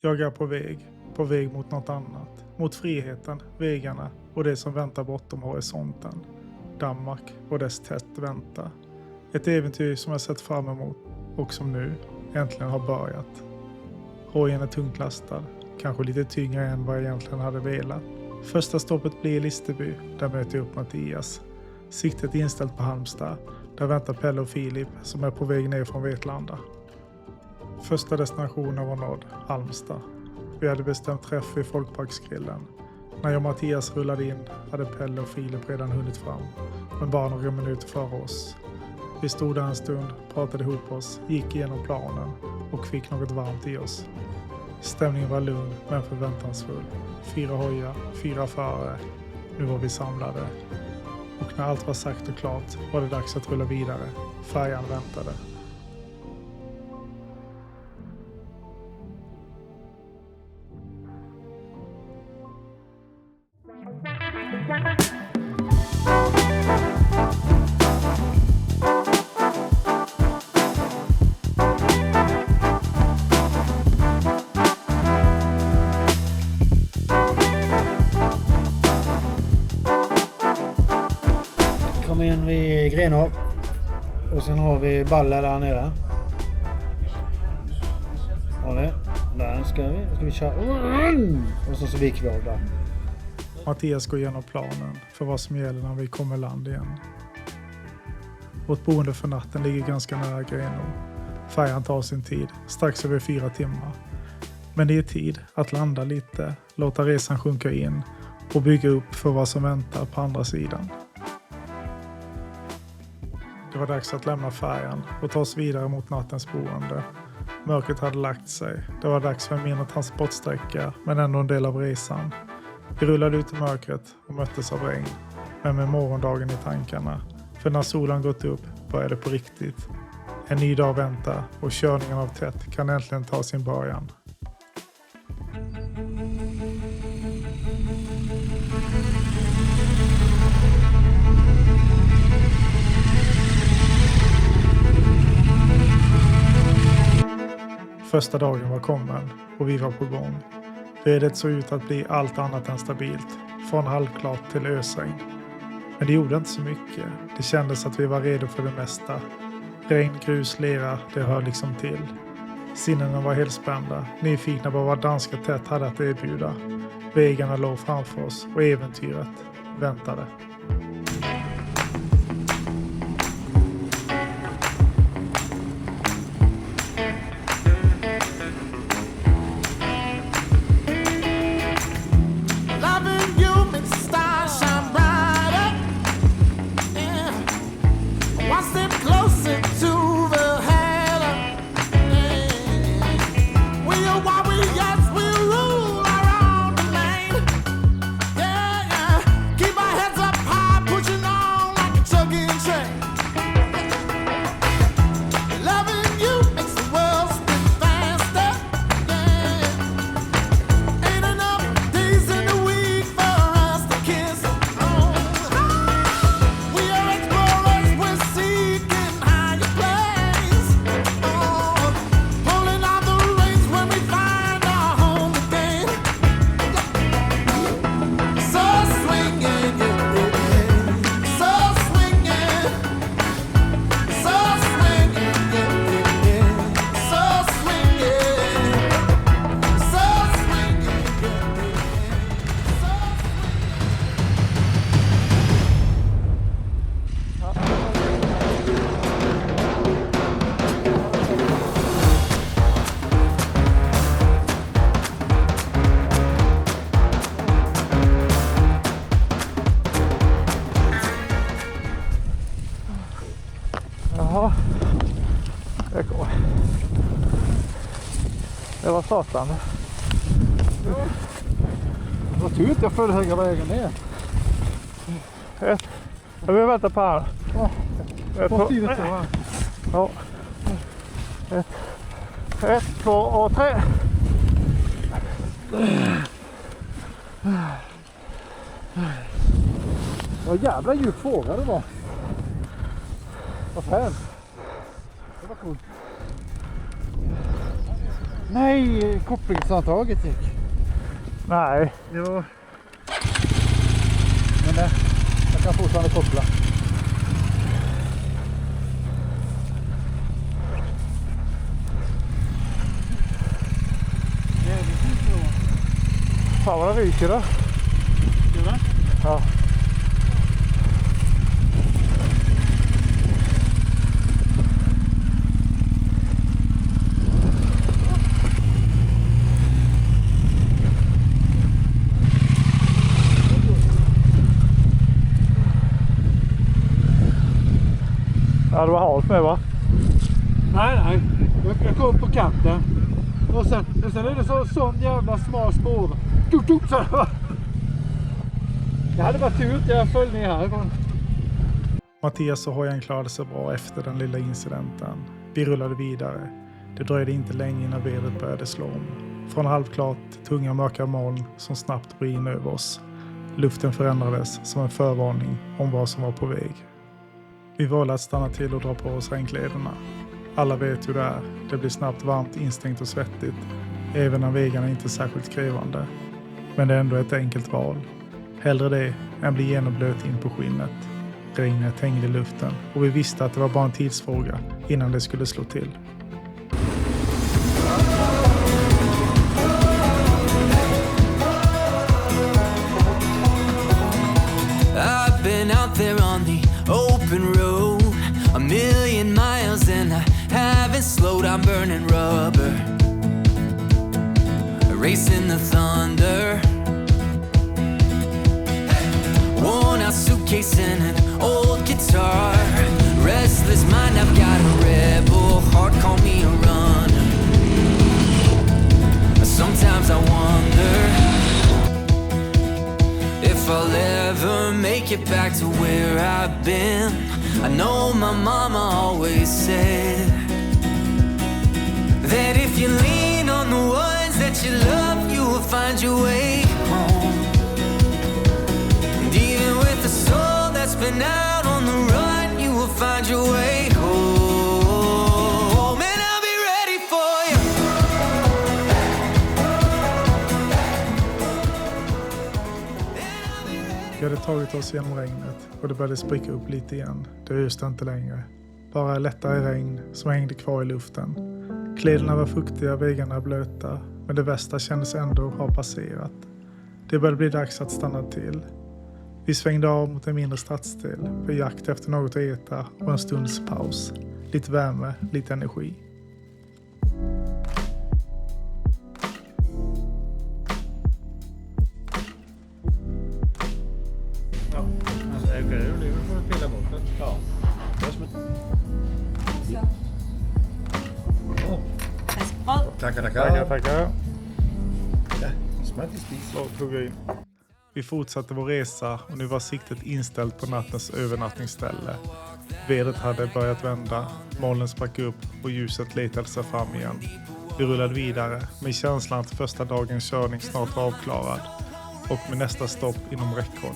Jag är på väg mot något annat. Mot friheten, vägarna och det som väntar bortom horisonten. Danmark och dess tätt väntar. Ett äventyr som jag sett fram emot och som nu äntligen har börjat. Hojen är tungt lastad, kanske lite tyngre än vad jag egentligen hade velat. Första stoppet blir i Listerby, där möter jag upp Mattias. Siktet inställt på Halmstad, där väntar Pelle och Filip som är på väg ner från Vetlanda. Första destinationen var nådd, Halmstad. Vi hade bestämt träff i Folkparksgrillen. När jag och Mattias rullade in hade Pelle och Filip redan hunnit fram, men bara några minuter före oss. Vi stod där en stund, pratade ihop oss, gick igenom planen och fick något varmt i oss. Stämningen var lugn men förväntansfull. 4 hojar, 4 förare. Nu var vi samlade. Och när allt var sagt och klart var det dags att rulla vidare. Färjan väntade. Kom in vid Grenå och sen har vi Baller där nere. Har vi. Där ska vi köra. Och så viker vi av där. Mattias går igenom planen för vad som gäller när vi kommer land igen. Vårt boende för natten ligger ganska nära Grenå. Färjan tar sin tid, strax över 4 timmar. Men det är tid att landa lite, låta resan sjunka in och bygga upp för vad som väntar på andra sidan. Det var dags att lämna färjan och ta oss vidare mot nattens boende. Mörkret hade lagt sig. Det var dags för en mindre transportsträcka, men ändå en del av resan. Vi rullade ut i mörkret och möttes av regn, men med morgondagen i tankarna. För när solen gått upp började det på riktigt. En ny dag väntar och körningen av tätt kan äntligen ta sin början. Första dagen var kommen och vi var på gång. Vädret såg ut att bli allt annat än stabilt, från halvklart till ösregn. Men det gjorde inte så mycket. Det kändes att vi var redo för det mesta. Regn, grus, lera, det hör liksom till. Sinnena var helt spända, nyfikna på vad danska tätt hade att erbjuda. Vägarna låg framför oss och äventyret väntade. Jaha, det går. Det var satan. Vad tur att jag följde höga vägen ner. Jag vill vänta på här. På stilet så här. Ja. 1, 2 och 3. Vad jävla djup fåglar det var. Vad fan. Det var coolt. Nej, kopplingshandtaget gick. Nej. Jo. Men det, jag kan fortfarande koppla. Fan vad det ryker då. Gör det? Ja. Ja, det var halt med va? Nej. Jag kom på kanten. Och sen är det sån jävla smal spår. Tuk, så det var. Jag hade bara tur att jag föll ner härifrån. Mattias och hojen klarade sig bra efter den lilla incidenten. Vi rullade vidare. Det dröjde inte länge innan vädret började slå om. Från halvklart till tunga mörka moln som snabbt började in över oss. Luften förändrades som en förvarning om vad som var på väg. Vi valde att stanna till och dra på oss regnkläderna. Alla vet hur det är. Det blir snabbt varmt, instängt och svettigt. Även när vägarna inte är särskilt krävande. Men det är ändå ett enkelt val. Hellre det än bli genomblöt in på skinnet. Regnet hängde i luften och vi visste att det var bara en tidsfråga innan det skulle slå till. I've been out there on the open road 1,000,000 miles and I haven't slowed. I'm burning rubber, racing the thunder. Worn out suitcase and an old guitar. Restless mind, I've got a rebel heart. Call me a runner. Sometimes I wonder if I'll ever make it back to where I've been. I know my mama always said that if you lean on the ones that you love, you will find your way home. And even with a soul that's been out on the run, you will find your way home. And I'll be ready for you. Vi hade tagit oss genom regnet och det började spricka upp lite igen. Det öste inte längre. Bara lättare regn som hängde kvar i luften. Kläderna var fuktiga, väggarna blöta, men det värsta kändes ändå ha passerat. Det började bli dags att stanna till. Vi svängde av mot en mindre stadsdel för jakt efter något att äta och en stunds paus. Lite värme, lite energi. Ja, alltså är det nu får du pilla bort det. Ja. Tackar. Smält i spis. Så tog jag in. Vi fortsatte vår resa och nu var siktet inställt på nattens övernattningsställe. Vädret hade börjat vända, molnen sprack upp och ljuset letade sig fram igen. Vi rullade vidare med känslan att första dagens körning snart var avklarad och med nästa stopp inom räckhåll.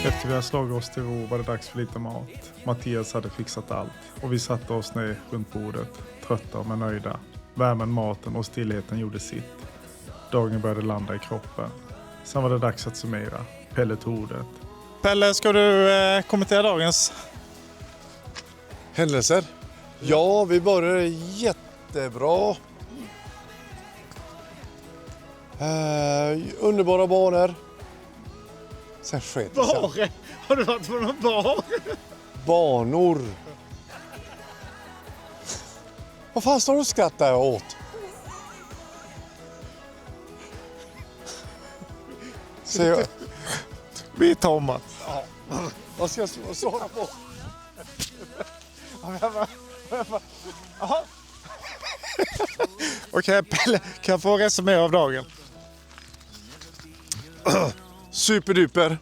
Efter vi hade slagit oss till ro var det dags för lite mat. Mattias hade fixat allt och vi satte oss ner runt bordet, trötta men nöjda. Värmen, maten och stillheten gjorde sitt. Dagen började landa i kroppen. Sen var det dags att summera. Pelle tog ordet. Pelle, ska du kommentera dagens händelser? Ja, vi började jättebra. Underbara banor. Sen sket det sig. Har du varit på någon bar? Banor. Vad fan står du och skrattar åt? Så jag... Vi är Thomas. Ja. Vad ska jag svara på? Okej, Pelle, kan jag få resumera av dagen? Superduper.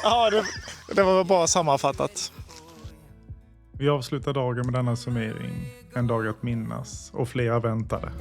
Ja, det var bra sammanfattat. Vi avslutar dagen med denna summering. En dag att minnas och flera väntade.